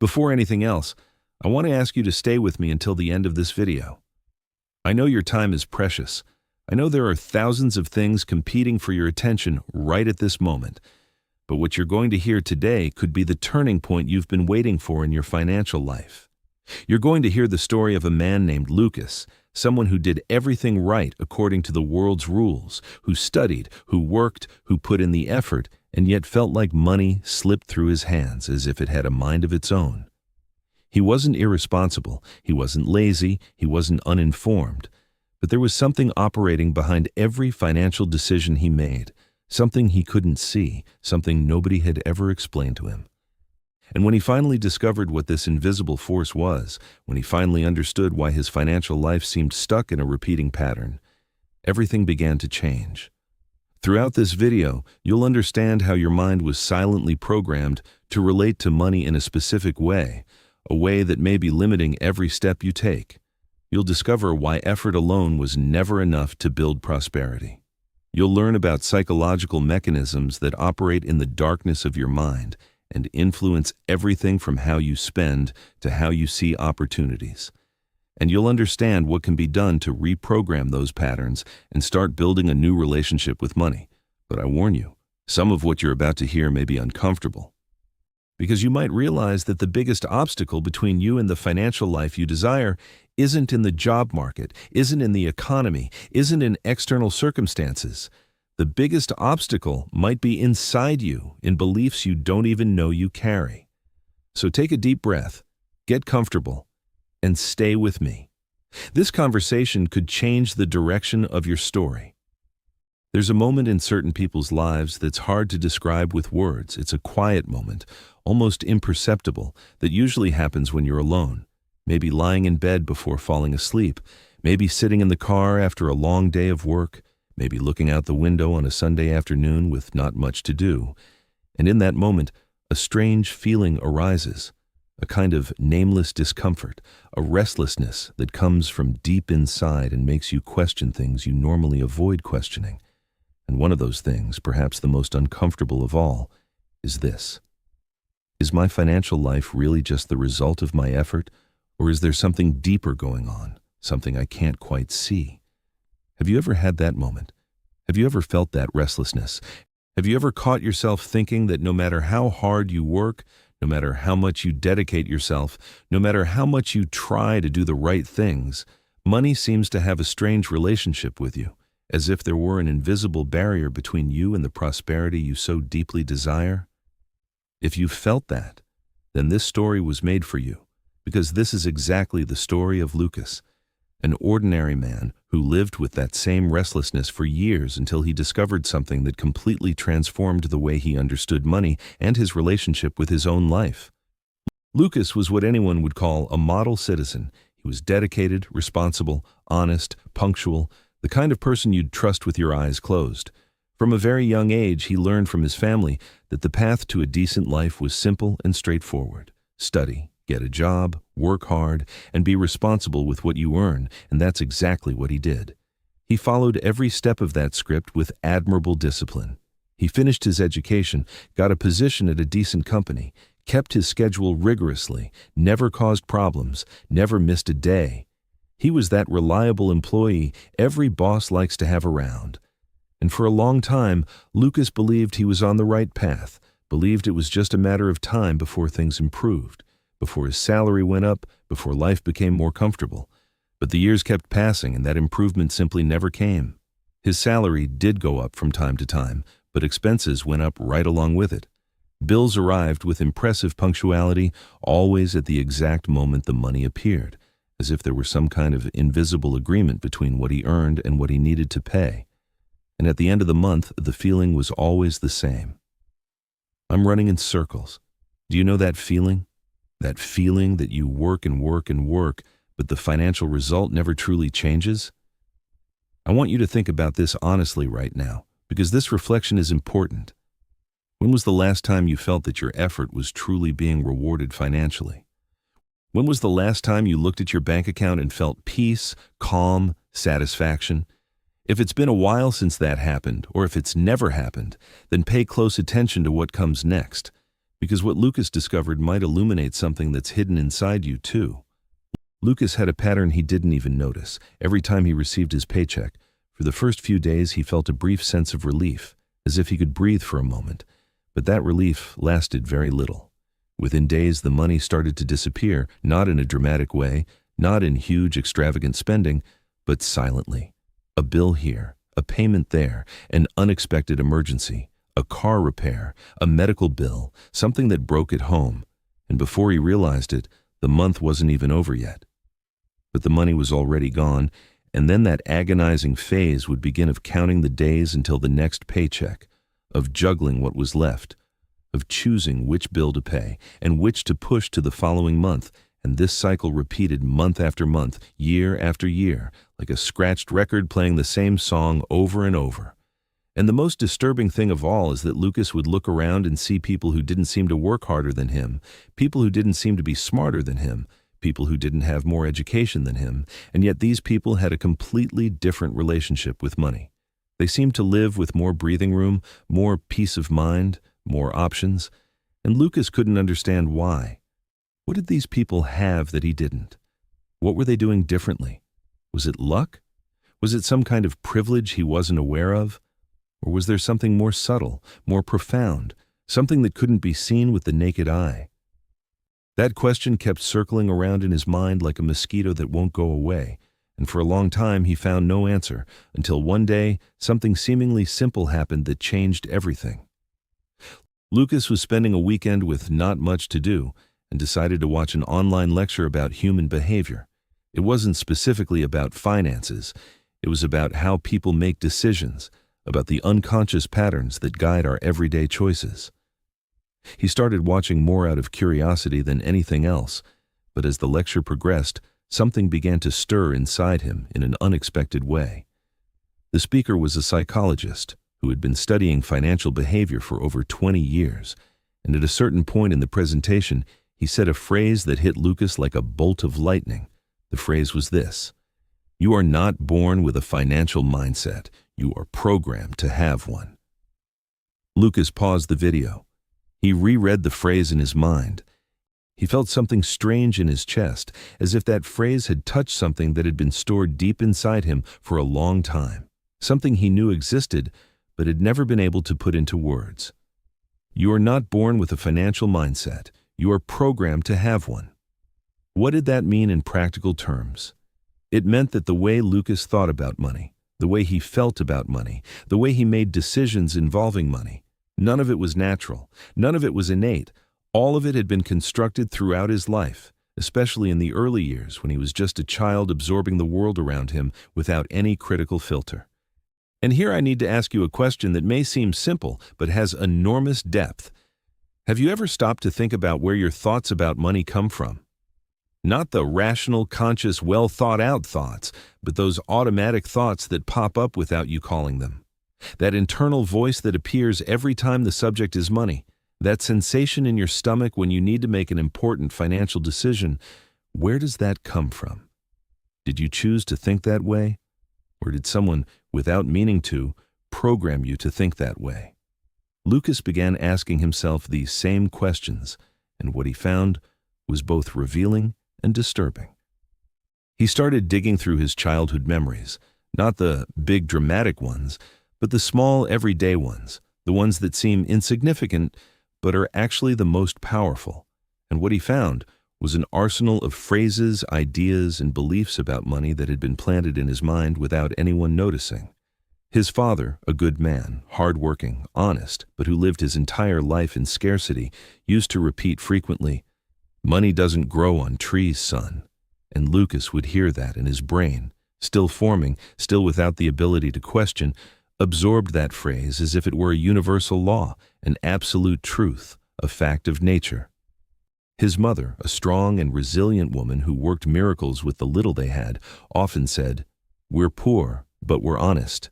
Before anything else, I want to ask you to stay with me until the end of this video. I know your time is precious. I know there are thousands of things competing for your attention right at this moment. But what you're going to hear today could be the turning point you've been waiting for in your financial life. You're going to hear the story of a man named Lucas, someone who did everything right according to the world's rules, who studied, who worked, who put in the effort, and yet felt like money slipped through his hands as if it had a mind of its own. He wasn't irresponsible, he wasn't lazy, he wasn't uninformed, but there was something operating behind every financial decision he made, something he couldn't see, something nobody had ever explained to him. And when he finally discovered what this invisible force was, when he finally understood why his financial life seemed stuck in a repeating pattern, everything began to change. Throughout this video, you'll understand how your mind was silently programmed to relate to money in a specific way, a way that may be limiting every step you take. You'll discover why effort alone was never enough to build prosperity. You'll learn about psychological mechanisms that operate in the darkness of your mind and influence everything from how you spend to how you see opportunities. And you'll understand what can be done to reprogram those patterns and start building a new relationship with money. But I warn you, some of what you're about to hear may be uncomfortable. Because you might realize that the biggest obstacle between you and the financial life you desire isn't in the job market, isn't in the economy, isn't in external circumstances. The biggest obstacle might be inside you, in beliefs you don't even know you carry. So take a deep breath, get comfortable, and stay with me. This conversation could change the direction of your story. There's a moment in certain people's lives that's hard to describe with words. It's a quiet moment, almost imperceptible, that usually happens when you're alone. Maybe lying in bed before falling asleep, maybe sitting in the car after a long day of work, maybe looking out the window on a Sunday afternoon with not much to do. And in that moment, a strange feeling arises, a kind of nameless discomfort, a restlessness that comes from deep inside and makes you question things you normally avoid questioning. And one of those things, perhaps the most uncomfortable of all, is this. Is my financial life really just the result of my effort, or is there something deeper going on, something I can't quite see? Have you ever had that moment? Have you ever felt that restlessness? Have you ever caught yourself thinking that no matter how hard you work, no matter how much you dedicate yourself, no matter how much you try to do the right things, money seems to have a strange relationship with you, as if there were an invisible barrier between you and the prosperity you so deeply desire? If you felt that, then this story was made for you, because this is exactly the story of Lucas, an ordinary man who lived with that same restlessness for years until he discovered something that completely transformed the way he understood money and his relationship with his own life. Lucas was what anyone would call a model citizen. He was dedicated, responsible, honest, punctual, the kind of person you'd trust with your eyes closed. From a very young age, he learned from his family that the path to a decent life was simple and straightforward. Study, get a job, work hard, and be responsible with what you earn, and that's exactly what he did. He followed every step of that script with admirable discipline. He finished his education, got a position at a decent company, kept his schedule rigorously, never caused problems, never missed a day. He was that reliable employee every boss likes to have around. And for a long time, Lucas believed he was on the right path, believed it was just a matter of time before things improved, before his salary went up, before life became more comfortable. But the years kept passing and that improvement simply never came. His salary did go up from time to time, but expenses went up right along with it. Bills arrived with impressive punctuality, always at the exact moment the money appeared, as if there were some kind of invisible agreement between what he earned and what he needed to pay. And at the end of the month, the feeling was always the same. I'm running in circles. Do you know that feeling? That feeling that you work and work and work, but the financial result never truly changes? I want you to think about this honestly right now, because this reflection is important. When was the last time you felt that your effort was truly being rewarded financially? When was the last time you looked at your bank account and felt peace, calm, satisfaction? If it's been a while since that happened, or if it's never happened, then pay close attention to what comes next. because what Lucas discovered might illuminate something that's hidden inside you too. Lucas had a pattern he didn't even notice. Every time he received his paycheck, for the first few days he felt a brief sense of relief, as if he could breathe for a moment. But that relief lasted very little. Within days, the money started to disappear, not in a dramatic way, not in huge, extravagant spending, but silently. A bill here, a payment there, an unexpected emergency, a car repair, a medical bill, something that broke at home. And before he realized it, the month wasn't even over yet. But the money was already gone, and then that agonizing phase would begin of counting the days until the next paycheck, of juggling what was left, of choosing which bill to pay and which to push to the following month, and this cycle repeated month after month, year after year, like a scratched record playing the same song over and over. And the most disturbing thing of all is that Lucas would look around and see people who didn't seem to work harder than him, people who didn't seem to be smarter than him, people who didn't have more education than him, and yet these people had a completely different relationship with money. They seemed to live with more breathing room, more peace of mind, more options, and Lucas couldn't understand why. What did these people have that he didn't? What were they doing differently? Was it luck? Was it some kind of privilege he wasn't aware of? Or was there something more subtle, more profound, something that couldn't be seen with the naked eye? That question kept circling around in his mind like a mosquito that won't go away, and for a long time he found no answer, until one day something seemingly simple happened that changed everything. Lucas was spending a weekend with not much to do and decided to watch an online lecture about human behavior. It wasn't specifically about finances. It was about how people make decisions, about the unconscious patterns that guide our everyday choices. He started watching more out of curiosity than anything else, but as the lecture progressed, something began to stir inside him in an unexpected way. The speaker was a psychologist who had been studying financial behavior for over 20 years, and at a certain point in the presentation, he said a phrase that hit Lucas like a bolt of lightning. The phrase was this: "You are not born with a financial mindset. You are programmed to have one." Lucas paused the video. He reread the phrase in his mind. He felt something strange in his chest, as if that phrase had touched something that had been stored deep inside him for a long time, something he knew existed but had never been able to put into words. You are not born with a financial mindset. You are programmed to have one. What did that mean in practical terms? It meant that the way Lucas thought about money, the way he felt about money, the way he made decisions involving money, none of it was natural. None of it was innate. All of it had been constructed throughout his life, especially in the early years when he was just a child absorbing the world around him without any critical filter. And here I need to ask you a question that may seem simple but has enormous depth. Have you ever stopped to think about where your thoughts about money come from? Not the rational, conscious, well-thought-out thoughts, but those automatic thoughts that pop up without you calling them. That internal voice that appears every time the subject is money. That sensation in your stomach when you need to make an important financial decision. Where does that come from? Did you choose to think that way? Or did someone, without meaning to, program you to think that way? Lucas began asking himself these same questions, and what he found was both revealing and disturbing. He started digging through his childhood memories, not the big dramatic ones, but the small everyday ones, the ones that seem insignificant but are actually the most powerful. And what he found was an arsenal of phrases, ideas, and beliefs about money that had been planted in his mind without anyone noticing. His father, a good man, hard-working, honest, but who lived his entire life in scarcity, used to repeat frequently, "Money doesn't grow on trees, son." And Lucas would hear that in his brain, still forming, still without the ability to question, absorbed that phrase as if it were a universal law, an absolute truth, a fact of nature. His mother, a strong and resilient woman who worked miracles with the little they had, often said, "We're poor, but we're honest."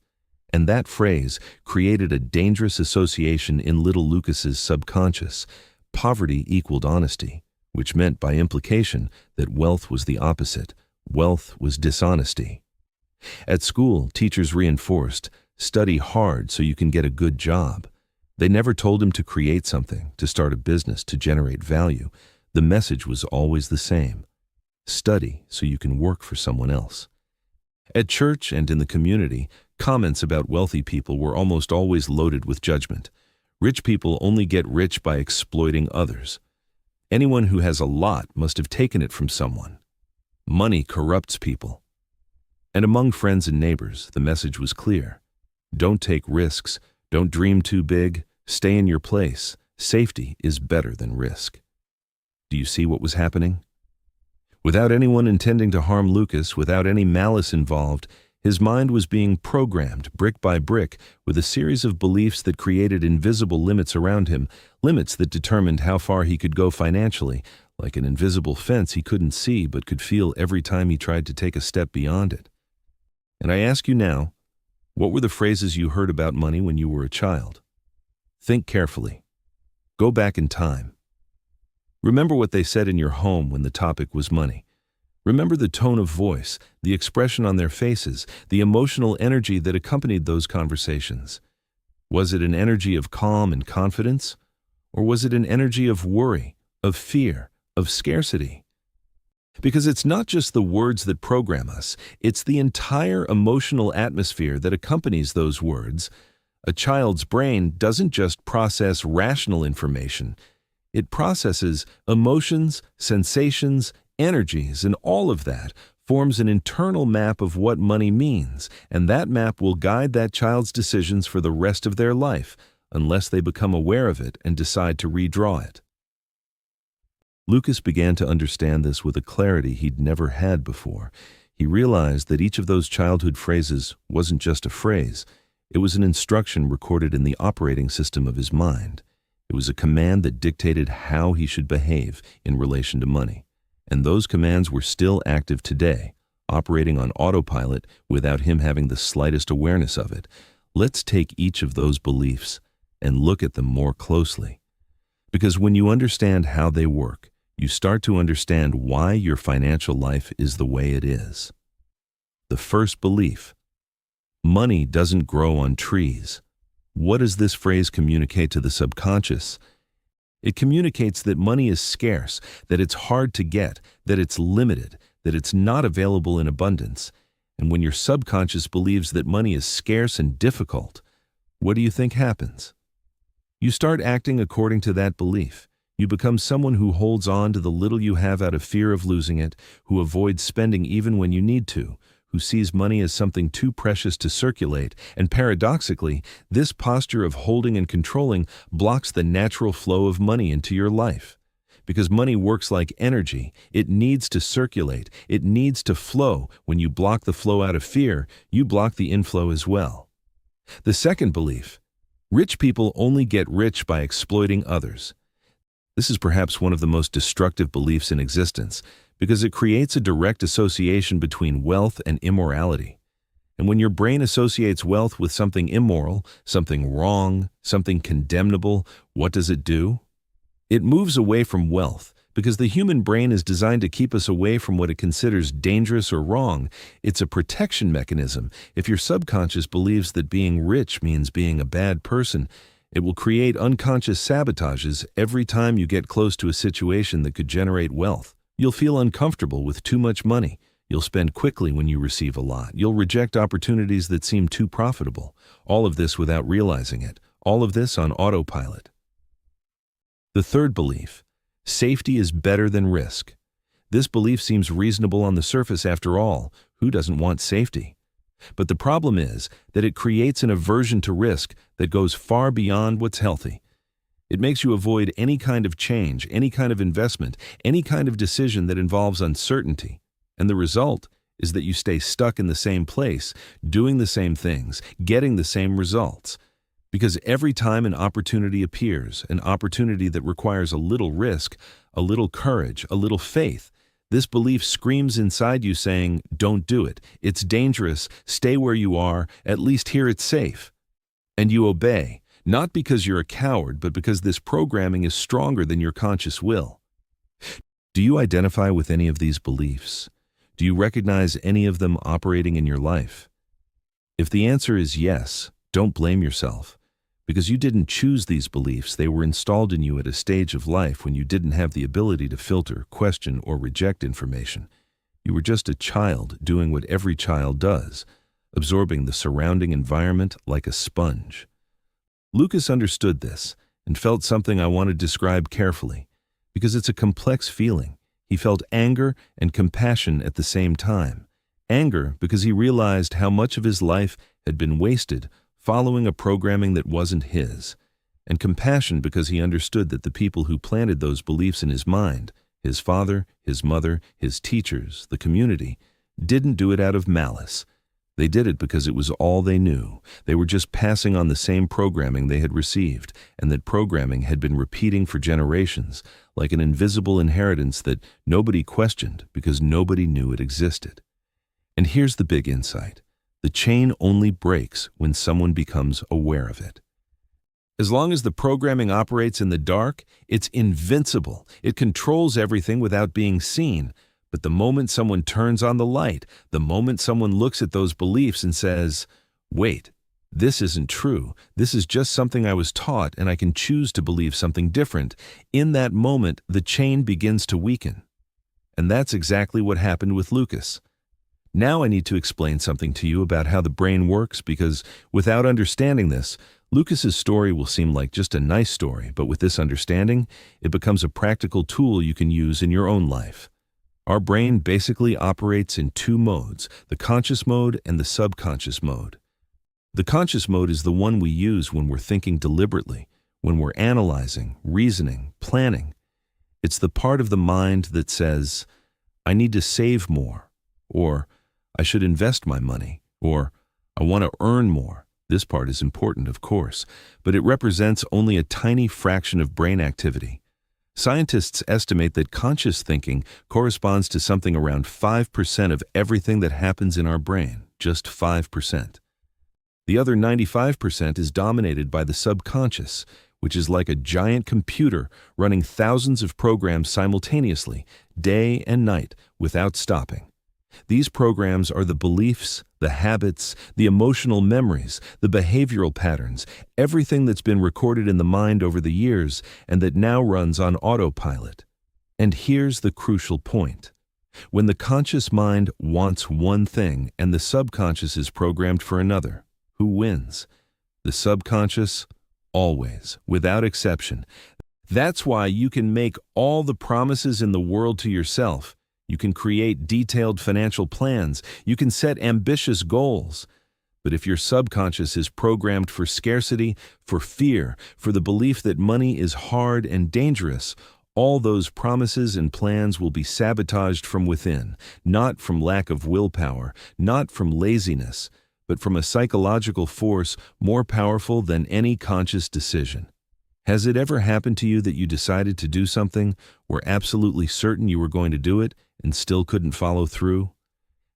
And that phrase created a dangerous association in little Lucas's subconscious. Poverty equaled honesty, which meant by implication that wealth was the opposite. Wealth was dishonesty. At school, teachers reinforced, "Study hard so you can get a good job." They never told him to create something, to start a business, to generate value. The message was always the same. Study so you can work for someone else. At church and in the community, comments about wealthy people were almost always loaded with judgment. Rich people only get rich by exploiting others. Anyone who has a lot must have taken it from someone. Money corrupts people. And among friends and neighbors, the message was clear. Don't take risks. Don't dream too big. Stay in your place. Safety is better than risk. Do you see what was happening? Without anyone intending to harm Lucas, without any malice involved, his mind was being programmed brick by brick with a series of beliefs that created invisible limits around him, limits that determined how far he could go financially, like an invisible fence he couldn't see but could feel every time he tried to take a step beyond it. And I ask you now, what were the phrases you heard about money when you were a child? Think carefully. Go back in time. Remember what they said in your home when the topic was money. Remember the tone of voice, the expression on their faces, the emotional energy that accompanied those conversations. Was it an energy of calm and confidence? Or was it an energy of worry, of fear, of scarcity? Because it's not just the words that program us, it's the entire emotional atmosphere that accompanies those words. A child's brain doesn't just process rational information. It processes emotions, sensations, energies, and all of that forms an internal map of what money means, and that map will guide that child's decisions for the rest of their life, unless they become aware of it and decide to redraw it. Lucas began to understand this with a clarity he'd never had before. He realized that each of those childhood phrases wasn't just a phrase, it was an instruction recorded in the operating system of his mind. It was a command that dictated how he should behave in relation to money. And those commands were still active today, operating on autopilot without him having the slightest awareness of it. Let's take each of those beliefs and look at them more closely. Because when you understand how they work, you start to understand why your financial life is the way it is. The first belief: money doesn't grow on trees. What does this phrase communicate to the subconscious? It communicates that money is scarce, that it's hard to get, that it's limited, that it's not available in abundance. And when your subconscious believes that money is scarce and difficult, what do you think happens? You start acting according to that belief. You become someone who holds on to the little you have out of fear of losing it, who avoids spending even when you need to, who sees money as something too precious to circulate, and paradoxically, this posture of holding and controlling blocks the natural flow of money into your life. Because money works like energy, it needs to circulate, it needs to flow. When you block the flow out of fear, you block the inflow as well. The second belief: rich people only get rich by exploiting others. This is perhaps one of the most destructive beliefs in existence, because it creates a direct association between wealth and immorality. And when your brain associates wealth with something immoral, something wrong, something condemnable, what does it do? It moves away from wealth, because the human brain is designed to keep us away from what it considers dangerous or wrong. It's a protection mechanism. If your subconscious believes that being rich means being a bad person, it will create unconscious sabotages every time you get close to a situation that could generate wealth. You'll feel uncomfortable with too much money. You'll spend quickly when you receive a lot. You'll reject opportunities that seem too profitable. All of this without realizing it. All of this on autopilot. The third belief: safety is better than risk. This belief seems reasonable on the surface after all. Who doesn't want safety? But the problem is that it creates an aversion to risk that goes far beyond what's healthy. It makes you avoid any kind of change, any kind of investment, any kind of decision that involves uncertainty. And the result is that you stay stuck in the same place, doing the same things, getting the same results. Because every time an opportunity appears, an opportunity that requires a little risk, a little courage, a little faith, this belief screams inside you saying, don't do it, it's dangerous, stay where you are, at least here it's safe. And you obey. Not because you're a coward, but because this programming is stronger than your conscious will. Do you identify with any of these beliefs? Do you recognize any of them operating in your life? If the answer is yes, don't blame yourself, Because you didn't choose these beliefs, they were installed in you at a stage of life when you didn't have the ability to filter, question, or reject information. You were just a child doing what every child does, absorbing the surrounding environment like a sponge. Lucas understood this and felt something I want to describe carefully, because it's a complex feeling. He felt anger and compassion at the same time. Anger because he realized how much of his life had been wasted following a programming that wasn't his, and compassion because he understood that the people who planted those beliefs in his mind, his father, his mother, his teachers, the community, didn't do it out of malice. They did it because it was all they knew. They were just passing on the same programming they had received, and that programming had been repeating for generations, like an invisible inheritance that nobody questioned because nobody knew it existed. And here's the big insight. The chain only breaks when someone becomes aware of it. As long as the programming operates in the dark, it's invincible. It controls everything without being seen. But the moment someone turns on the light, the moment someone looks at those beliefs and says, wait, this isn't true, this is just something I was taught and I can choose to believe something different, in that moment the chain begins to weaken. And that's exactly what happened with Lucas. Now I need to explain something to you about how the brain works, because without understanding this, Lucas's story will seem like just a nice story, but with this understanding, it becomes a practical tool you can use in your own life. Our brain basically operates in two modes, the conscious mode and the subconscious mode. The conscious mode is the one we use when we're thinking deliberately, when we're analyzing, reasoning, planning. It's the part of the mind that says, I need to save more, or I should invest my money, or I want to earn more. This part is important, of course, but it represents only a tiny fraction of brain activity. Scientists estimate that conscious thinking corresponds to something around 5% of everything that happens in our brain, just 5%. The other 95% is dominated by the subconscious, which is like a giant computer running thousands of programs simultaneously, day and night, without stopping. These programs are the beliefs, the habits, the emotional memories, the behavioral patterns, everything that's been recorded in the mind over the years and that now runs on autopilot. And here's the crucial point. When the conscious mind wants one thing and the subconscious is programmed for another, who wins? The subconscious? Always, without exception. That's why you can make all the promises in the world to yourself. You can create detailed financial plans. You can set ambitious goals. But if your subconscious is programmed for scarcity, for fear, for the belief that money is hard and dangerous, all those promises and plans will be sabotaged from within, not from lack of willpower, not from laziness, but from a psychological force more powerful than any conscious decision. Has it ever happened to you that you decided to do something, were absolutely certain you were going to do it, and still couldn't follow through?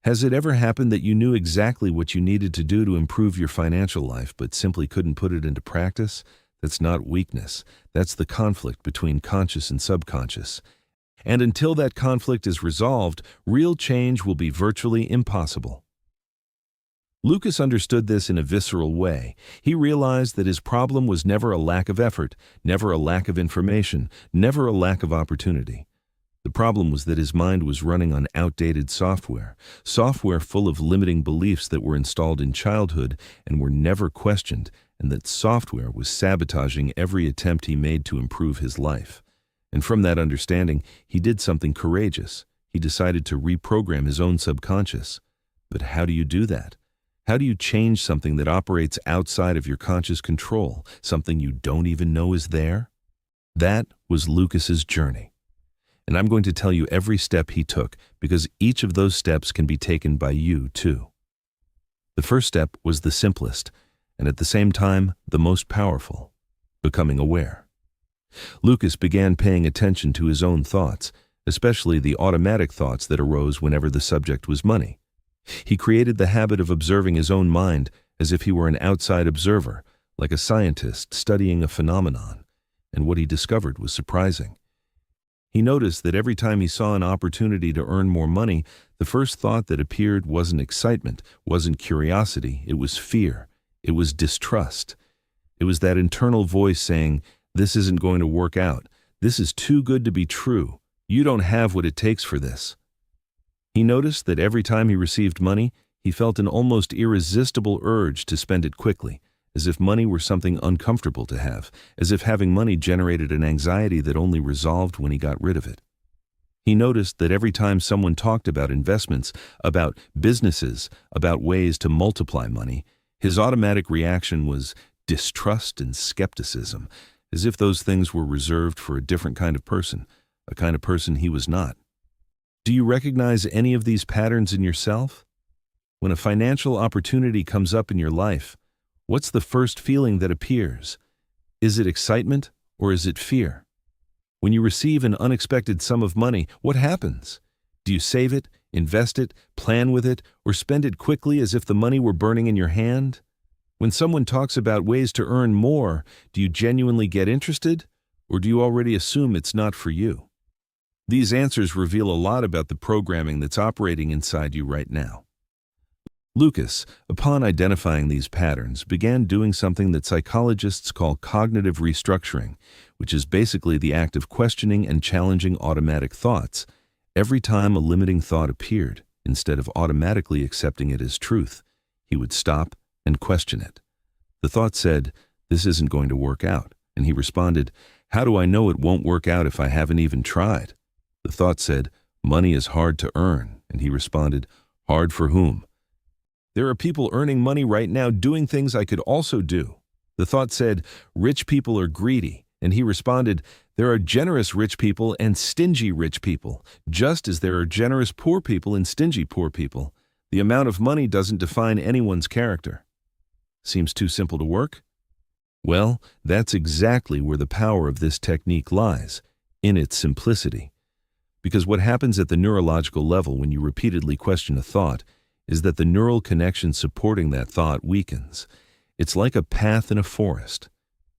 Has it ever happened that you knew exactly what you needed to do to improve your financial life but simply couldn't put it into practice? That's not weakness. That's the conflict between conscious and subconscious. And until that conflict is resolved, real change will be virtually impossible. Lucas understood this in a visceral way. He realized that his problem was never a lack of effort, never a lack of information, never a lack of opportunity. The problem was that his mind was running on outdated software full of limiting beliefs that were installed in childhood and were never questioned, and that software was sabotaging every attempt he made to improve his life. And from that understanding, he did something courageous. He decided to reprogram his own subconscious. But how do you do that? How do you change something that operates outside of your conscious control, something you don't even know is there? That was Lucas's journey. And I'm going to tell you every step he took, because each of those steps can be taken by you too. The first step was the simplest, and at the same time, the most powerful: becoming aware. Lucas began paying attention to his own thoughts, especially the automatic thoughts that arose whenever the subject was money. He created the habit of observing his own mind as if he were an outside observer, like a scientist studying a phenomenon, and what he discovered was surprising. He noticed that every time he saw an opportunity to earn more money, the first thought that appeared wasn't excitement, wasn't curiosity, it was fear, it was distrust. It was that internal voice saying, "This isn't going to work out. This is too good to be true. You don't have what it takes for this." He noticed that every time he received money, he felt an almost irresistible urge to spend it quickly, as if money were something uncomfortable to have, as if having money generated an anxiety that only resolved when he got rid of it. He noticed that every time someone talked about investments, about businesses, about ways to multiply money, his automatic reaction was distrust and skepticism, as if those things were reserved for a different kind of person, a kind of person he was not. Do you recognize any of these patterns in yourself? When a financial opportunity comes up in your life, what's the first feeling that appears? Is it excitement or is it fear? When you receive an unexpected sum of money, what happens? Do you save it, invest it, plan with it, or spend it quickly as if the money were burning in your hand? When someone talks about ways to earn more, do you genuinely get interested, or do you already assume it's not for you? These answers reveal a lot about the programming that's operating inside you right now. Lucas, upon identifying these patterns, began doing something that psychologists call cognitive restructuring, which is basically the act of questioning and challenging automatic thoughts every time a limiting thought appeared. Instead of automatically accepting it as truth, he would stop and question it. The thought said, "This isn't going to work out," and he responded, "How do I know it won't work out if I haven't even tried?" The thought said, "Money is hard to earn," and he responded, "Hard for whom?" "There are people earning money right now doing things I could also do." The thought said, "Rich people are greedy," and he responded, "There are generous rich people and stingy rich people, just as there are generous poor people and stingy poor people. The amount of money doesn't define anyone's character." Seems too simple to work? Well, that's exactly where the power of this technique lies, in its simplicity. Because what happens at the neurological level when you repeatedly question a thought is that the neural connection supporting that thought weakens. It's like a path in a forest.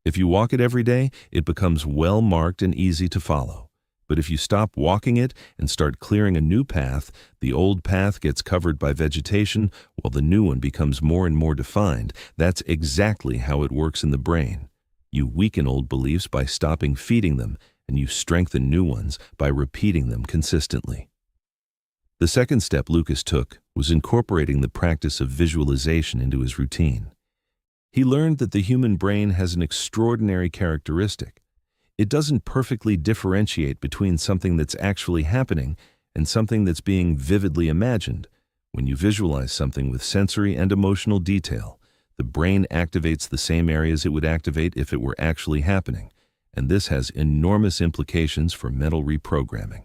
If you walk it every day, it becomes well marked and easy to follow. But if you stop walking it and start clearing a new path, the old path gets covered by vegetation while the new one becomes more and more defined. That's exactly how it works in the brain. You weaken old beliefs by stopping feeding them, and you strengthen new ones by repeating them consistently. The second step Lucas took was incorporating the practice of visualization into his routine. He learned that the human brain has an extraordinary characteristic. It doesn't perfectly differentiate between something that's actually happening and something that's being vividly imagined. When you visualize something with sensory and emotional detail, the brain activates the same areas it would activate if it were actually happening, and this has enormous implications for mental reprogramming.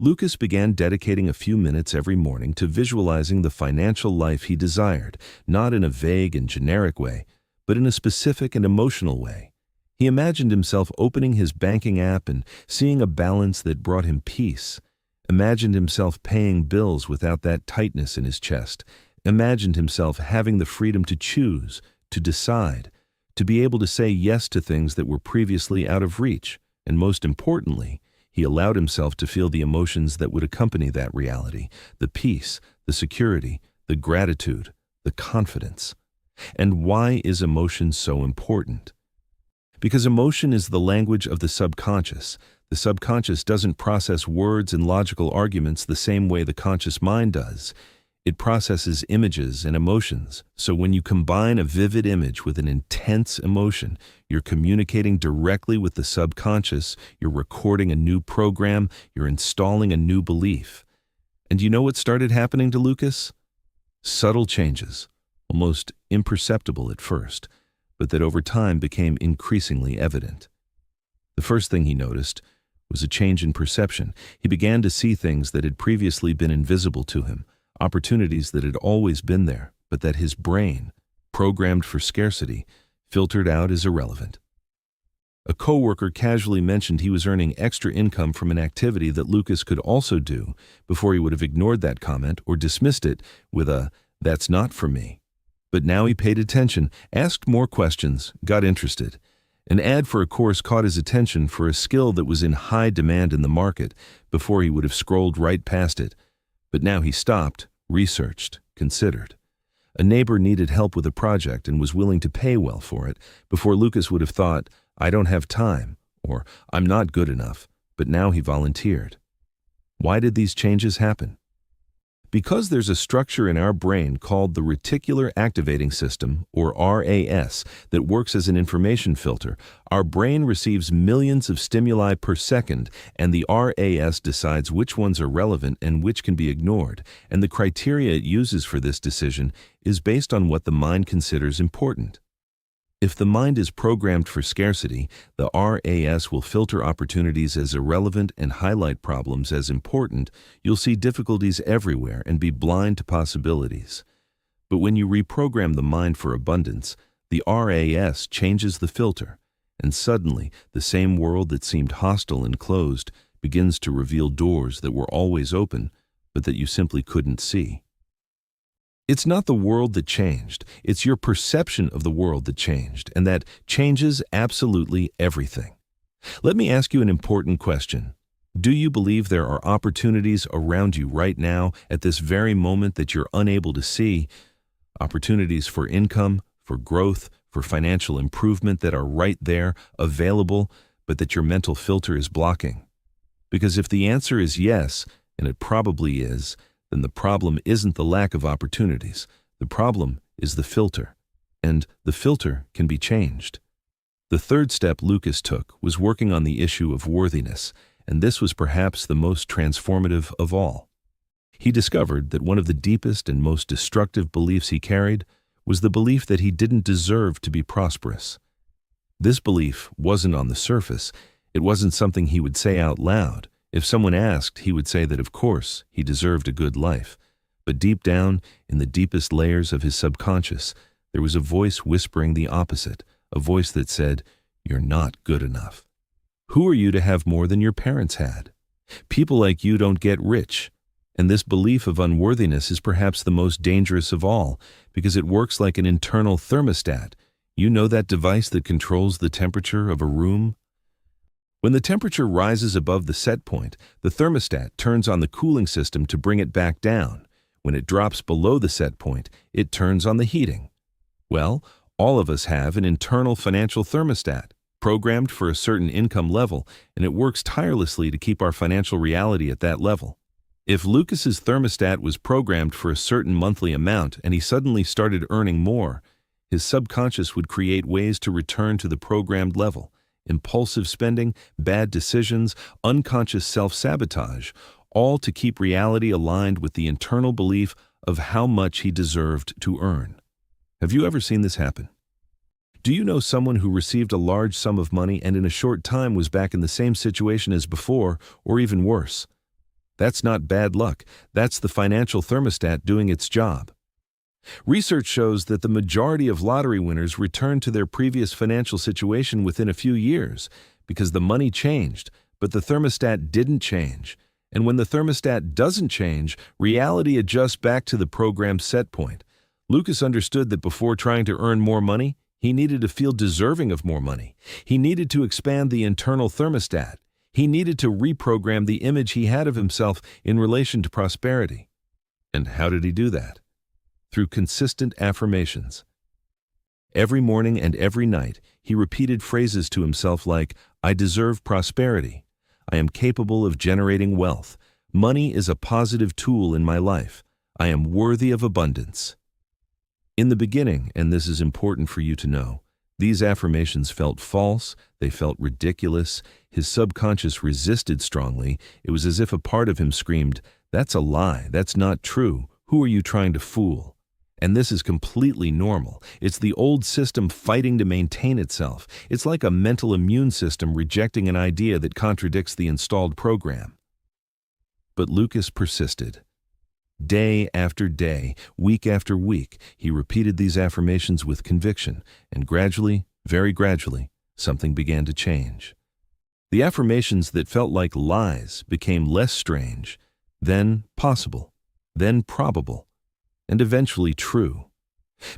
Lucas began dedicating a few minutes every morning to visualizing the financial life he desired, not in a vague and generic way, but in a specific and emotional way. He imagined himself opening his banking app and seeing a balance that brought him peace. Imagined himself paying bills without that tightness in his chest. Imagined himself having the freedom to choose, to decide, to be able to say yes to things that were previously out of reach, and most importantly, he allowed himself to feel the emotions that would accompany that reality, the peace, the security, the gratitude, the confidence. And why is emotion so important? Because emotion is the language of the subconscious. The subconscious doesn't process words and logical arguments the same way the conscious mind does. It processes images and emotions. So when you combine a vivid image with an intense emotion, you're communicating directly with the subconscious, you're recording a new program, you're installing a new belief. And you know what started happening to Lucas? Subtle changes, almost imperceptible at first, but that over time became increasingly evident. The first thing he noticed was a change in perception. He began to see things that had previously been invisible to him, opportunities that had always been there, but that his brain, programmed for scarcity, filtered out as irrelevant. A coworker casually mentioned he was earning extra income from an activity that Lucas could also do before he would have ignored that comment or dismissed it with a, "That's not for me." But now he paid attention, asked more questions, got interested. An ad for a course caught his attention for a skill that was in high demand in the market before he would have scrolled right past it. But now he stopped, researched, considered. A neighbor needed help with a project and was willing to pay well for it, before Lucas would have thought, "I don't have time," or "I'm not good enough," but now he volunteered. Why did these changes happen? Because there's a structure in our brain called the reticular activating system, or RAS, that works as an information filter. Our brain receives millions of stimuli per second, and the RAS decides which ones are relevant and which can be ignored, and the criteria it uses for this decision is based on what the mind considers important. If the mind is programmed for scarcity, the RAS will filter opportunities as irrelevant and highlight problems as important. You'll see difficulties everywhere and be blind to possibilities. But when you reprogram the mind for abundance, the RAS changes the filter, and suddenly the same world that seemed hostile and closed begins to reveal doors that were always open, but that you simply couldn't see. It's not the world that changed, it's your perception of the world that changed, and that changes absolutely everything. Let me ask you an important question. Do you believe there are opportunities around you right now at this very moment that you're unable to see? Opportunities for income, for growth, for financial improvement that are right there, available, but that your mental filter is blocking? Because if the answer is yes, and it probably is, then the problem isn't the lack of opportunities. The problem is the filter, and the filter can be changed. The third step Lucas took was working on the issue of worthiness, and this was perhaps the most transformative of all. He discovered that one of the deepest and most destructive beliefs he carried was the belief that he didn't deserve to be prosperous. This belief wasn't on the surface. It wasn't something he would say out loud. If someone asked, he would say that of course he deserved a good life. But deep down, in the deepest layers of his subconscious, there was a voice whispering the opposite, a voice that said, "You're not good enough. Who are you to have more than your parents had? People like you don't get rich." And this belief of unworthiness is perhaps the most dangerous of all, because it works like an internal thermostat. You know that device that controls the temperature of a room? When the temperature rises above the set point, the thermostat turns on the cooling system to bring it back down. When it drops below the set point, it turns on the heating. Well, all of us have an internal financial thermostat, programmed for a certain income level, and it works tirelessly to keep our financial reality at that level. If Lucas's thermostat was programmed for a certain monthly amount and he suddenly started earning more, his subconscious would create ways to return to the programmed level. Impulsive spending, bad decisions, unconscious self-sabotage, all to keep reality aligned with the internal belief of how much he deserved to earn. Have you ever seen this happen? Do you know someone who received a large sum of money and in a short time was back in the same situation as before, or even worse? That's not bad luck. That's the financial thermostat doing its job. Research shows that the majority of lottery winners return to their previous financial situation within a few years because the money changed, but the thermostat didn't change. And when the thermostat doesn't change, reality adjusts back to the programmed set point. Lucas understood that before trying to earn more money, he needed to feel deserving of more money. He needed to expand the internal thermostat. He needed to reprogram the image he had of himself in relation to prosperity. And how did he do that? Through consistent affirmations. Every morning and every night, he repeated phrases to himself like, "I deserve prosperity. I am capable of generating wealth. Money is a positive tool in my life. I am worthy of abundance." In the beginning, and this is important for you to know, these affirmations felt false, they felt ridiculous. His subconscious resisted strongly. It was as if a part of him screamed, "That's a lie, that's not true. Who are you trying to fool?" And this is completely normal. It's the old system fighting to maintain itself. It's like a mental immune system rejecting an idea that contradicts the installed program. But Lucas persisted. Day after day, week after week, he repeated these affirmations with conviction, and gradually, very gradually, something began to change. The affirmations that felt like lies became less strange, then possible, then probable, and eventually true.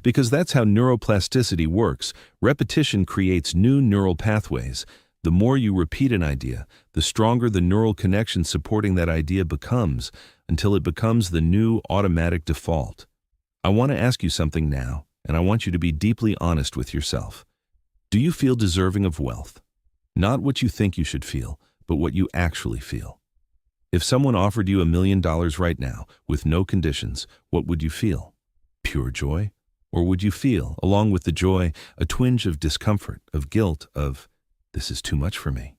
Because that's how neuroplasticity works. Repetition creates new neural pathways. The more you repeat an idea, the stronger the neural connection supporting that idea becomes, until it becomes the new automatic default. I want to ask you something now, and I want you to be deeply honest with yourself. Do you feel deserving of wealth? Not what you think you should feel, but what you actually feel. If someone offered you $1 million right now, with no conditions, what would you feel? Pure joy? Or would you feel, along with the joy, a twinge of discomfort, of guilt, of, this is too much for me?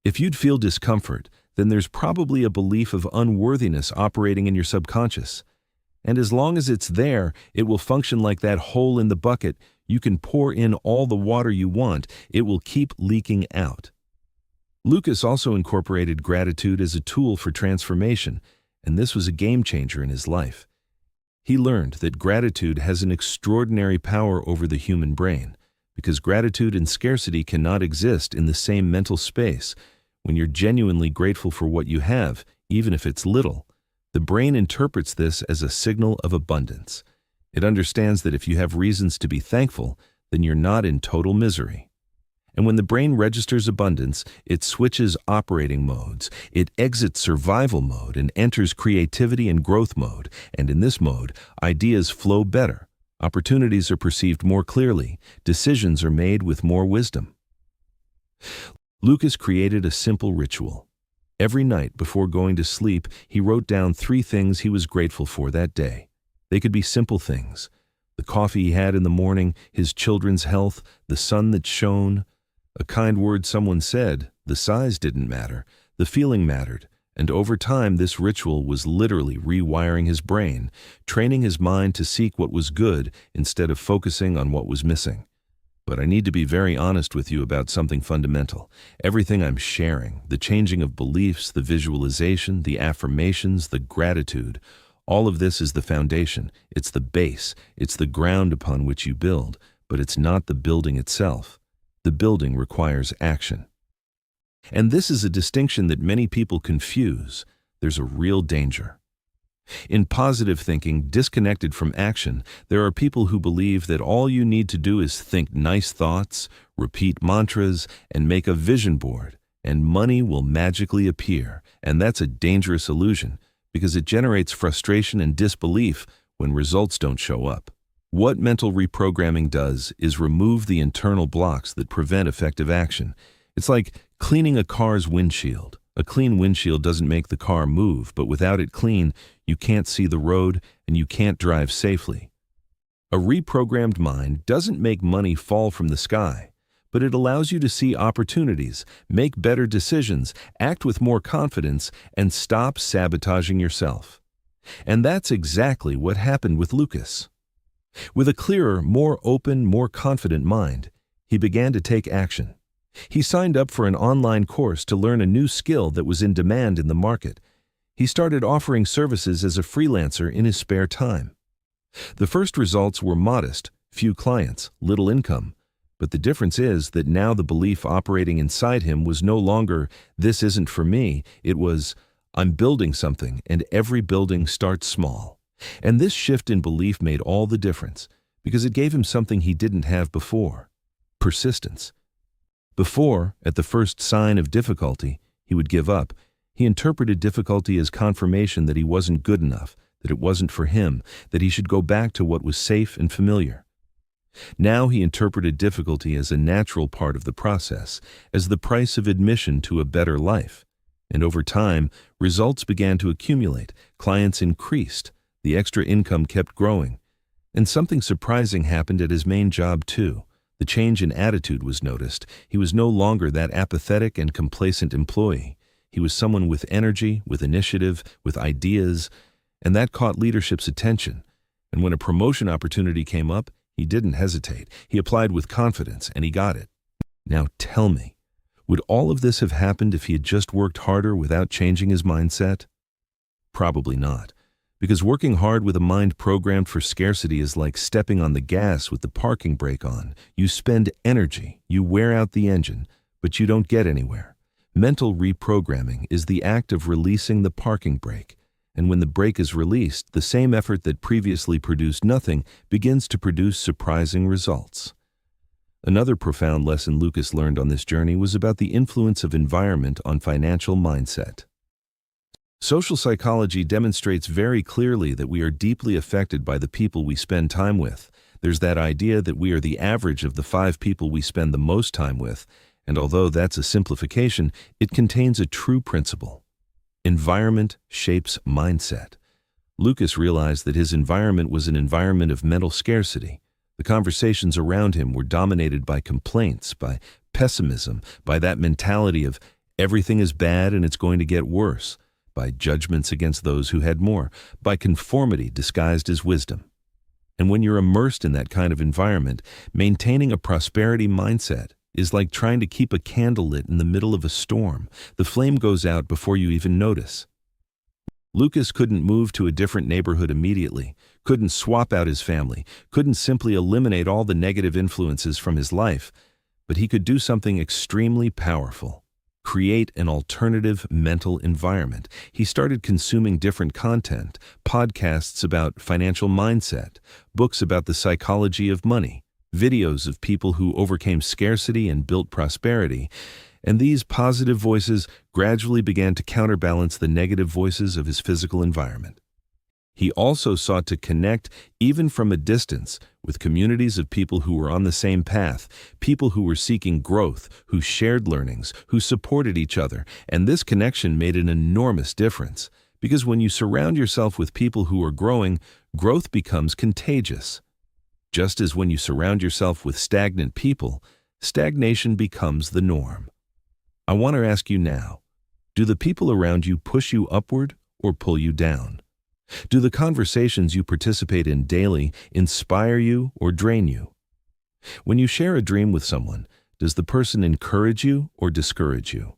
If you'd feel discomfort, then there's probably a belief of unworthiness operating in your subconscious. And as long as it's there, it will function like that hole in the bucket. You can pour in all the water you want, it will keep leaking out. Lucas also incorporated gratitude as a tool for transformation, and this was a game changer in his life. He learned that gratitude has an extraordinary power over the human brain, because gratitude and scarcity cannot exist in the same mental space. When you're genuinely grateful for what you have, even if it's little, the brain interprets this as a signal of abundance. It understands that if you have reasons to be thankful, then you're not in total misery. And when the brain registers abundance, it switches operating modes. It exits survival mode and enters creativity and growth mode. And in this mode, ideas flow better. Opportunities are perceived more clearly. Decisions are made with more wisdom. Lucas created a simple ritual. Every night before going to sleep, he wrote down 3 things he was grateful for that day. They could be simple things: the coffee he had in the morning, his children's health, the sun that shone, a kind word someone said. The size didn't matter, the feeling mattered, and over time this ritual was literally rewiring his brain, training his mind to seek what was good instead of focusing on what was missing. But I need to be very honest with you about something fundamental. Everything I'm sharing, the changing of beliefs, the visualization, the affirmations, the gratitude, all of this is the foundation. It's the base. It's the ground upon which you build, but it's not the building itself. The building requires action. And this is a distinction that many people confuse. There's a real danger. In positive thinking, disconnected from action, there are people who believe that all you need to do is think nice thoughts, repeat mantras, and make a vision board, and money will magically appear. And that's a dangerous illusion, because it generates frustration and disbelief when results don't show up. What mental reprogramming does is remove the internal blocks that prevent effective action. It's like cleaning a car's windshield. A clean windshield doesn't make the car move, but without it clean, you can't see the road and you can't drive safely. A reprogrammed mind doesn't make money fall from the sky, but it allows you to see opportunities, make better decisions, act with more confidence, and stop sabotaging yourself. And that's exactly what happened with Lucas. With a clearer, more open, more confident mind, he began to take action. He signed up for an online course to learn a new skill that was in demand in the market. He started offering services as a freelancer in his spare time. The first results were modest, few clients, little income. But the difference is that now the belief operating inside him was no longer, this isn't for me. It was, I'm building something, and every building starts small. And this shift in belief made all the difference, because it gave him something he didn't have before: persistence. Before, at the first sign of difficulty, he would give up. He interpreted difficulty as confirmation that he wasn't good enough, that it wasn't for him, that he should go back to what was safe and familiar. Now he interpreted difficulty as a natural part of the process, as the price of admission to a better life. And over time, results began to accumulate, clients increased, the extra income kept growing. And something surprising happened at his main job too. The change in attitude was noticed. He was no longer that apathetic and complacent employee. He was someone with energy, with initiative, with ideas, and that caught leadership's attention. And when a promotion opportunity came up, he didn't hesitate. He applied with confidence, and he got it. Now tell me, would all of this have happened if he had just worked harder without changing his mindset? Probably not. Because working hard with a mind programmed for scarcity is like stepping on the gas with the parking brake on. You spend energy, you wear out the engine, but you don't get anywhere. Mental reprogramming is the act of releasing the parking brake. And when the brake is released, the same effort that previously produced nothing begins to produce surprising results. Another profound lesson Lucas learned on this journey was about the influence of environment on financial mindset. Social psychology demonstrates very clearly that we are deeply affected by the people we spend time with. There's that idea that we are the average of the 5 people we spend the most time with, and although that's a simplification, it contains a true principle. Environment shapes mindset. Lucas realized that his environment was an environment of mental scarcity. The conversations around him were dominated by complaints, by pessimism, by that mentality of everything is bad and it's going to get worse, by judgments against those who had more, by conformity disguised as wisdom. And when you're immersed in that kind of environment, maintaining a prosperity mindset is like trying to keep a candle lit in the middle of a storm. The flame goes out before you even notice. Lucas couldn't move to a different neighborhood immediately, couldn't swap out his family, couldn't simply eliminate all the negative influences from his life, but he could do something extremely powerful. Create an alternative mental environment. He started consuming different content, podcasts about financial mindset, books about the psychology of money, videos of people who overcame scarcity and built prosperity, and these positive voices gradually began to counterbalance the negative voices of his physical environment. He also sought to connect, even from a distance, with communities of people who were on the same path, people who were seeking growth, who shared learnings, who supported each other, and this connection made an enormous difference. Because when you surround yourself with people who are growing, growth becomes contagious. Just as when you surround yourself with stagnant people, stagnation becomes the norm. I want to ask you now, do the people around you push you upward or pull you down? Do the conversations you participate in daily inspire you or drain you? When you share a dream with someone, does the person encourage you or discourage you?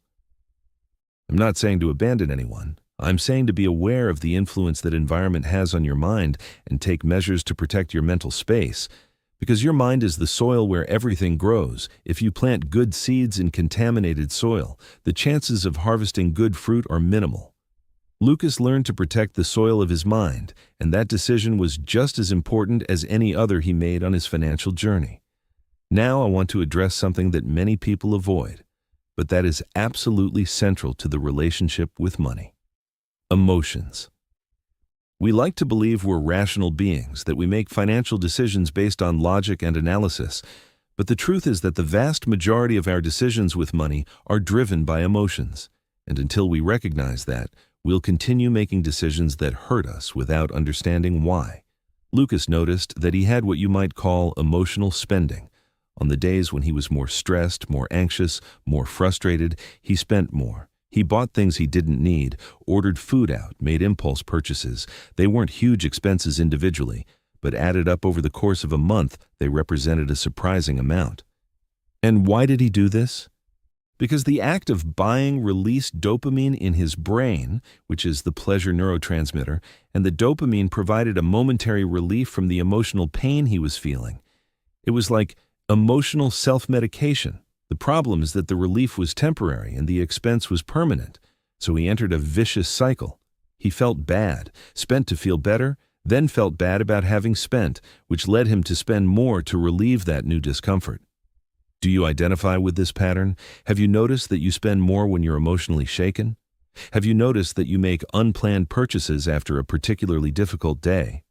I'm not saying to abandon anyone. I'm saying to be aware of the influence that environment has on your mind and take measures to protect your mental space. Because your mind is the soil where everything grows. If you plant good seeds in contaminated soil, the chances of harvesting good fruit are minimal. Lucas learned to protect the soil of his mind, and that decision was just as important as any other he made on his financial journey. Now I want to address something that many people avoid, but that is absolutely central to the relationship with money. Emotions. We like to believe we're rational beings, that we make financial decisions based on logic and analysis, but the truth is that the vast majority of our decisions with money are driven by emotions, and until we recognize that, we'll continue making decisions that hurt us without understanding why. Lucas noticed that he had what you might call emotional spending. On the days when he was more stressed, more anxious, more frustrated, he spent more. He bought things he didn't need, ordered food out, made impulse purchases. They weren't huge expenses individually, but added up over the course of a month, they represented a surprising amount. And why did he do this? Because the act of buying released dopamine in his brain, which is the pleasure neurotransmitter, and the dopamine provided a momentary relief from the emotional pain he was feeling. It was like emotional self-medication. The problem is that the relief was temporary and the expense was permanent, so he entered a vicious cycle. He felt bad, spent to feel better, then felt bad about having spent, which led him to spend more to relieve that new discomfort. Do you identify with this pattern? Have you noticed that you spend more when you're emotionally shaken? Have you noticed that you make unplanned purchases after a particularly difficult day?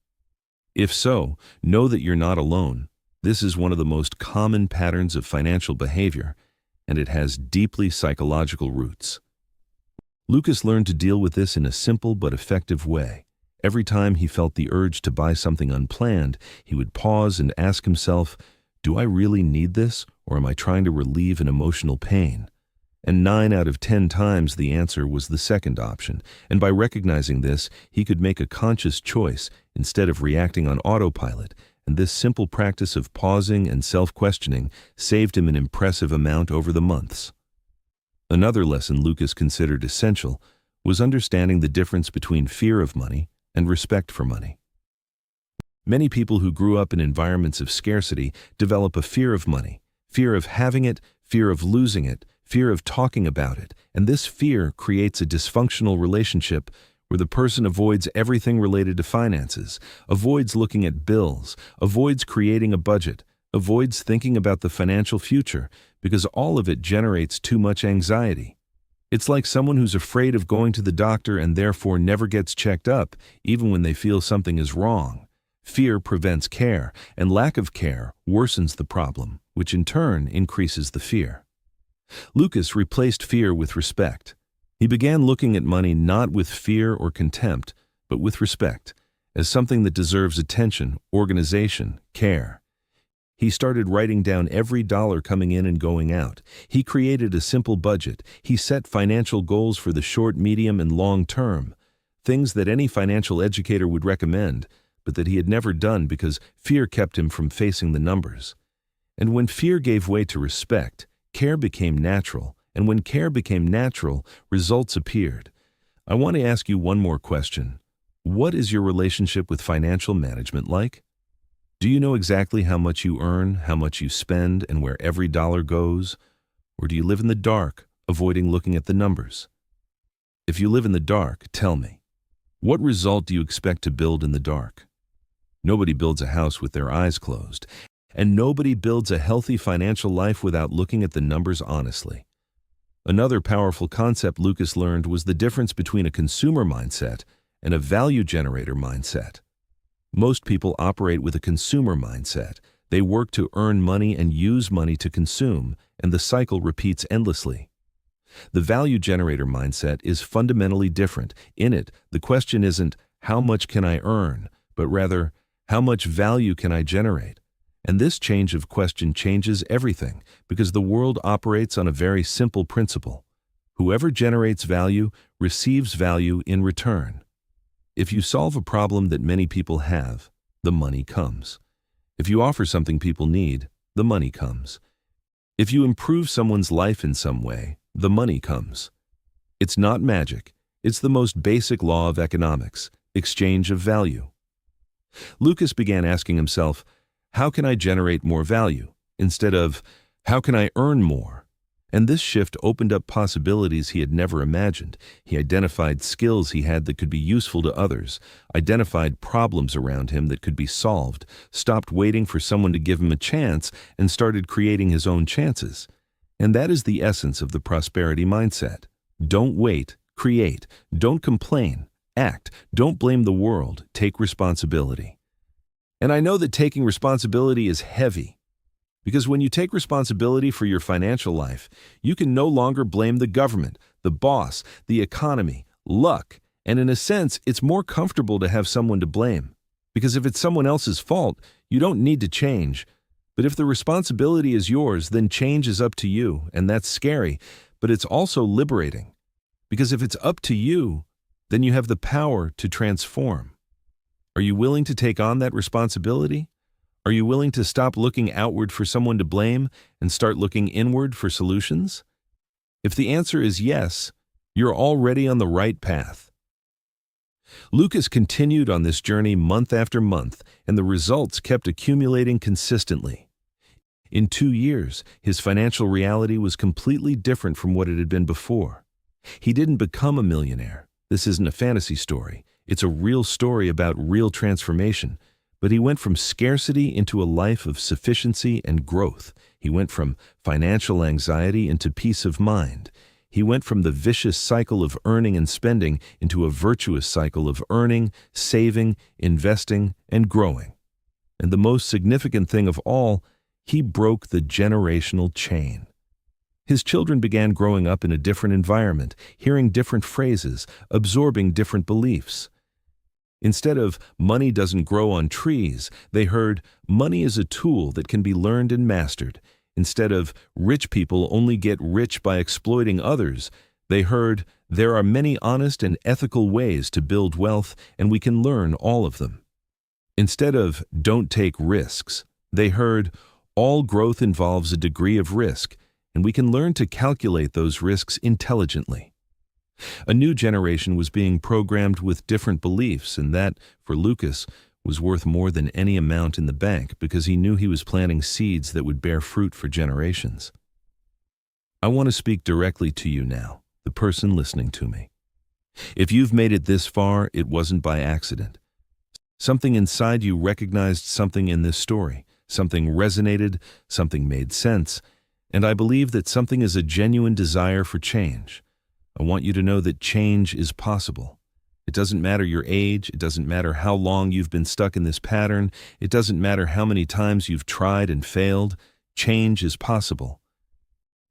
If so, know that you're not alone. This is one of the most common patterns of financial behavior, and it has deeply psychological roots. Lucas learned to deal with this in a simple but effective way. Every time he felt the urge to buy something unplanned, he would pause and ask himself, do I really need this, or am I trying to relieve an emotional pain? And 9 out of 10 times the answer was the second option, and by recognizing this, he could make a conscious choice instead of reacting on autopilot, and this simple practice of pausing and self-questioning saved him an impressive amount over the months. Another lesson Lucas considered essential was understanding the difference between fear of money and respect for money. Many people who grew up in environments of scarcity develop a fear of money, fear of having it, fear of losing it, fear of talking about it, and this fear creates a dysfunctional relationship where the person avoids everything related to finances, avoids looking at bills, avoids creating a budget, avoids thinking about the financial future, because all of it generates too much anxiety. It's like someone who's afraid of going to the doctor and therefore never gets checked up, even when they feel something is wrong. Fear prevents care, and lack of care worsens the problem, which in turn increases the fear. Lucas replaced fear with respect. He began looking at money not with fear or contempt, but with respect, as something that deserves attention, organization, care. He started writing down every dollar coming in and going out. He created a simple budget. He set financial goals for the short, medium, and long term, things that any financial educator would recommend, but that he had never done because fear kept him from facing the numbers. And when fear gave way to respect, care became natural, and when care became natural, results appeared. I want to ask you one more question. What is your relationship with financial management like? Do you know exactly how much you earn, how much you spend, and where every dollar goes? Or do you live in the dark, avoiding looking at the numbers? If you live in the dark, tell me, what result do you expect to build in the dark? Nobody builds a house with their eyes closed, and nobody builds a healthy financial life without looking at the numbers honestly. Another powerful concept Lucas learned was the difference between a consumer mindset and a value generator mindset. Most people operate with a consumer mindset. They work to earn money and use money to consume, and the cycle repeats endlessly. The value generator mindset is fundamentally different. In it, the question isn't, how much can I earn, but rather, how much value can I generate? And this change of question changes everything, because the world operates on a very simple principle. Whoever generates value receives value in return. If you solve a problem that many people have, the money comes. If you offer something people need, the money comes. If you improve someone's life in some way, the money comes. It's not magic. It's the most basic law of economics, exchange of value. Lucas began asking himself, how can I generate more value? Instead of, how can I earn more? And this shift opened up possibilities he had never imagined. He identified skills he had that could be useful to others, identified problems around him that could be solved, stopped waiting for someone to give him a chance, and started creating his own chances. And that is the essence of the prosperity mindset. Don't wait, create. Don't complain, act. Don't blame the world, take responsibility. And I know that taking responsibility is heavy. Because when you take responsibility for your financial life, you can no longer blame the government, the boss, the economy, luck, and in a sense, it's more comfortable to have someone to blame. Because if it's someone else's fault, you don't need to change. But if the responsibility is yours, then change is up to you, and that's scary, but it's also liberating. Because if it's up to you, then you have the power to transform. Are you willing to take on that responsibility? Are you willing to stop looking outward for someone to blame and start looking inward for solutions? If the answer is yes, you're already on the right path. Lucas continued on this journey month after month, and the results kept accumulating consistently. In 2 years, his financial reality was completely different from what it had been before. He didn't become a millionaire. This isn't a fantasy story. It's a real story about real transformation. But he went from scarcity into a life of sufficiency and growth. He went from financial anxiety into peace of mind. He went from the vicious cycle of earning and spending into a virtuous cycle of earning, saving, investing, and growing. And the most significant thing of all, he broke the generational chain. His children began growing up in a different environment, hearing different phrases, absorbing different beliefs. Instead of money doesn't grow on trees, they heard money is a tool that can be learned and mastered. Instead of rich people only get rich by exploiting others, they heard there are many honest and ethical ways to build wealth and we can learn all of them. Instead of don't take risks, they heard all growth involves a degree of risk and we can learn to calculate those risks intelligently. A new generation was being programmed with different beliefs, and that, for Lucas, was worth more than any amount in the bank because he knew he was planting seeds that would bear fruit for generations. I want to speak directly to you now, the person listening to me. If you've made it this far, it wasn't by accident. Something inside you recognized something in this story, something resonated, something made sense, and I believe that something is a genuine desire for change. I want you to know that change is possible. It doesn't matter your age, it doesn't matter how long you've been stuck in this pattern, it doesn't matter how many times you've tried and failed, change is possible.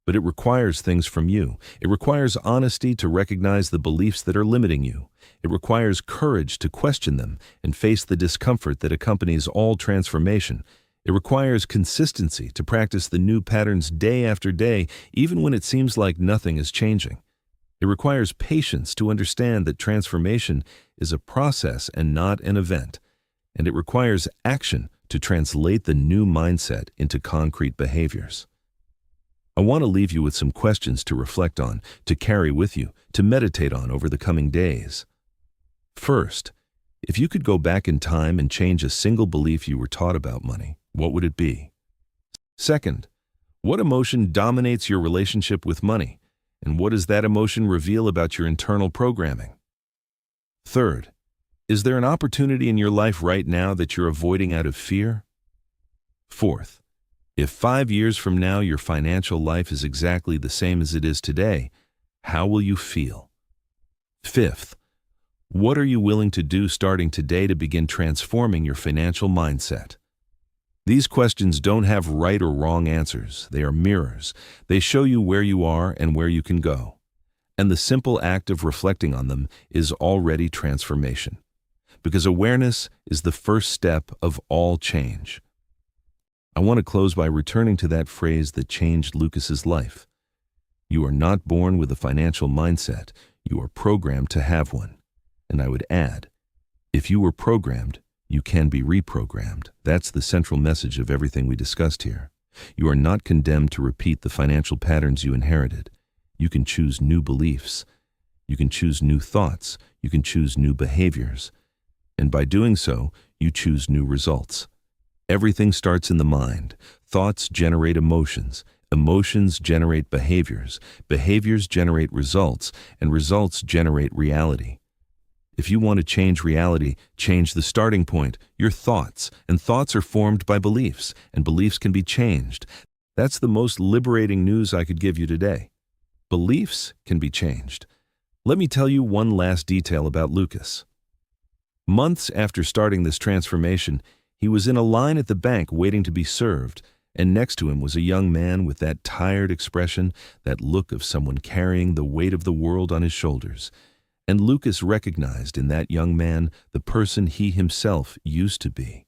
But it requires things from you. It requires honesty to recognize the beliefs that are limiting you. It requires courage to question them and face the discomfort that accompanies all transformation. It requires consistency to practice the new patterns day after day, even when it seems like nothing is changing. It requires patience to understand that transformation is a process and not an event. And it requires action to translate the new mindset into concrete behaviors. I want to leave you with some questions to reflect on, to carry with you, to meditate on over the coming days. First, if you could go back in time and change a single belief you were taught about money, what would it be? Second, what emotion dominates your relationship with money? And what does that emotion reveal about your internal programming? Third, is there an opportunity in your life right now that you're avoiding out of fear? Fourth, if 5 years from now your financial life is exactly the same as it is today, how will you feel? Fifth, what are you willing to do starting today to begin transforming your financial mindset? These questions don't have right or wrong answers. They are mirrors. They show you where you are and where you can go. And the simple act of reflecting on them is already transformation. Because awareness is the first step of all change. I want to close by returning to that phrase that changed Lucas's life. You are not born with a financial mindset. You are programmed to have one. And I would add, if you were programmed, you can be reprogrammed. That's the central message of everything we discussed here. You are not condemned to repeat the financial patterns you inherited. You can choose new beliefs. You can choose new thoughts. You can choose new behaviors. And by doing so, you choose new results. Everything starts in the mind. Thoughts generate emotions. Emotions generate behaviors. Behaviors generate results. And results generate reality. If you want to change reality, change the starting point, your thoughts. And thoughts are formed by beliefs, and beliefs can be changed. That's the most liberating news I could give you today. Beliefs can be changed. Let me tell you one last detail about Lucas. Months after starting this transformation, he was in a line at the bank waiting to be served, and next to him was a young man with that tired expression, that look of someone carrying the weight of the world on his shoulders. And Lucas recognized in that young man the person he himself used to be.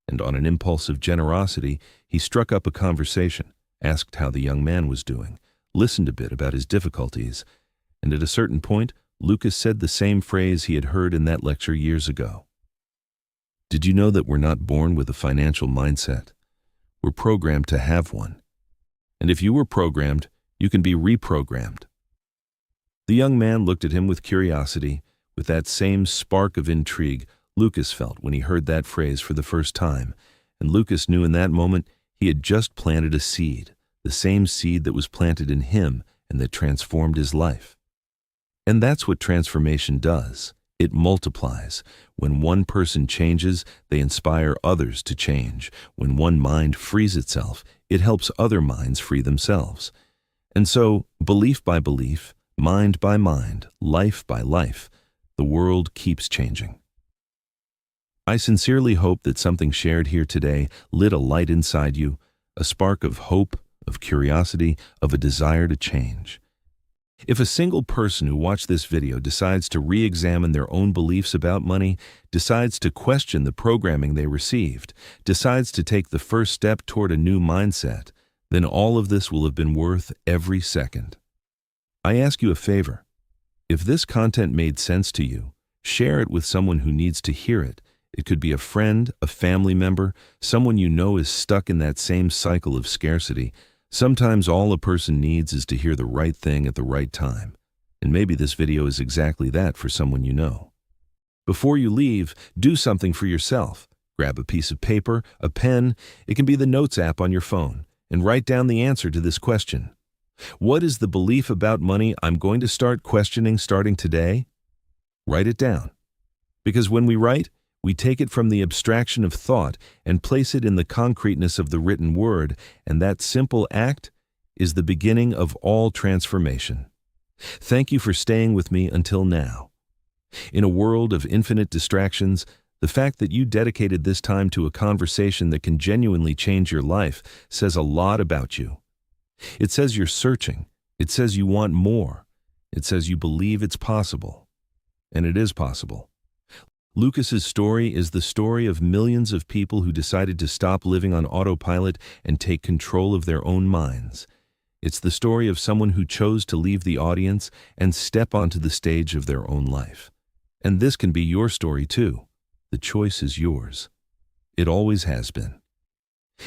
And on an impulse of generosity, he struck up a conversation, asked how the young man was doing, listened a bit about his difficulties, and at a certain point, Lucas said the same phrase he had heard in that lecture years ago. Did you know that we're not born with a financial mindset? We're programmed to have one. And if you were programmed, you can be reprogrammed. The young man looked at him with curiosity, with that same spark of intrigue Lucas felt when he heard that phrase for the first time, and Lucas knew in that moment he had just planted a seed, the same seed that was planted in him and that transformed his life. And that's what transformation does. It multiplies. When one person changes, they inspire others to change. When one mind frees itself, it helps other minds free themselves. And so, belief by belief, mind by mind, life by life, the world keeps changing. I sincerely hope that something shared here today lit a light inside you, a spark of hope, of curiosity, of a desire to change. If a single person who watched this video decides to re-examine their own beliefs about money, decides to question the programming they received, decides to take the first step toward a new mindset, then all of this will have been worth every second. I ask you a favor. If this content made sense to you, share it with someone who needs to hear it. It could be a friend, a family member, someone you know is stuck in that same cycle of scarcity. Sometimes all a person needs is to hear the right thing at the right time. And maybe this video is exactly that for someone you know. Before you leave, do something for yourself. Grab a piece of paper, a pen, it can be the Notes app on your phone, and write down the answer to this question. What is the belief about money I'm going to start questioning starting today? Write it down. Because when we write, we take it from the abstraction of thought and place it in the concreteness of the written word, and that simple act is the beginning of all transformation. Thank you for staying with me until now. In a world of infinite distractions, the fact that you dedicated this time to a conversation that can genuinely change your life says a lot about you. It says you're searching. It says you want more. It says you believe it's possible. And it is possible. Lucas's story is the story of millions of people who decided to stop living on autopilot and take control of their own minds. It's the story of someone who chose to leave the audience and step onto the stage of their own life. And this can be your story too. The choice is yours. It always has been.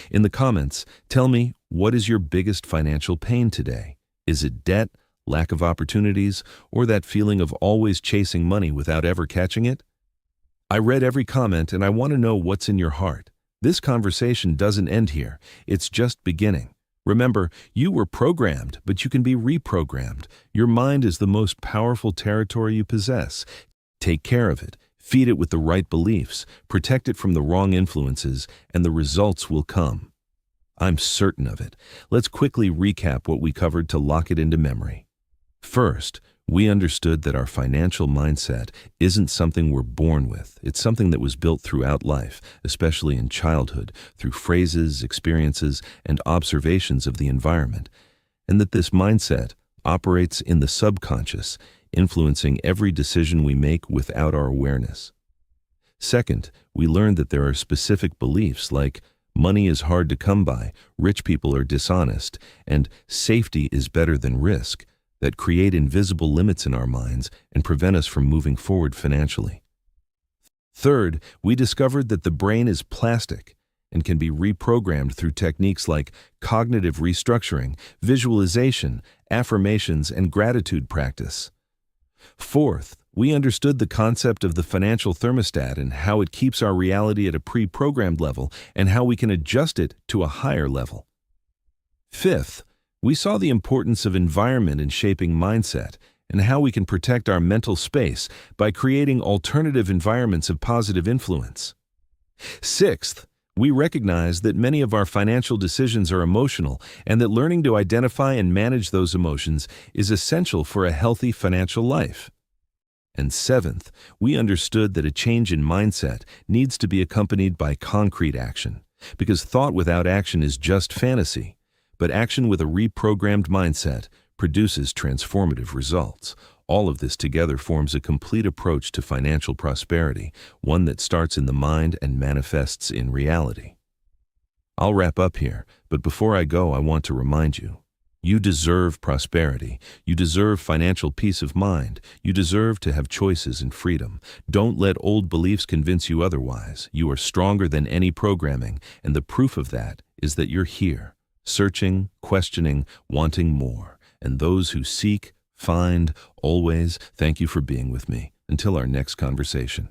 In the comments, tell me, what is your biggest financial pain today? Is it debt, lack of opportunities, or that feeling of always chasing money without ever catching it? I read every comment and I want to know what's in your heart. This conversation doesn't end here. It's just beginning. Remember, you were programmed, but you can be reprogrammed. Your mind is the most powerful territory you possess. Take care of it. Feed it with the right beliefs. Protect it from the wrong influences, and the results will come. I'm certain of it. Let's quickly recap what we covered to lock it into memory. First, we understood that our financial mindset isn't something we're born with. It's something that was built throughout life, especially in childhood, through phrases, experiences, and observations of the environment, and that this mindset operates in the subconscious, influencing every decision we make without our awareness. Second, we learned that there are specific beliefs like money is hard to come by, rich people are dishonest, and safety is better than risk, that create invisible limits in our minds and prevent us from moving forward financially. Third, we discovered that the brain is plastic and can be reprogrammed through techniques like cognitive restructuring, visualization, affirmations, and gratitude practice. Fourth, we understood the concept of the financial thermostat and how it keeps our reality at a pre-programmed level and how we can adjust it to a higher level. Fifth, we saw the importance of environment in shaping mindset and how we can protect our mental space by creating alternative environments of positive influence. Sixth, we recognize that many of our financial decisions are emotional and that learning to identify and manage those emotions is essential for a healthy financial life. And seventh, we understood that a change in mindset needs to be accompanied by concrete action, because thought without action is just fantasy. But action with a reprogrammed mindset produces transformative results. All of this together forms a complete approach to financial prosperity, one that starts in the mind and manifests in reality. I'll wrap up here, but before I go, I want to remind you, you deserve prosperity. You deserve financial peace of mind. You deserve to have choices and freedom. Don't let old beliefs convince you otherwise. You are stronger than any programming, and the proof of that is that you're here. Searching, questioning, wanting more. And those who seek, find, always. Thank you for being with me. Until our next conversation.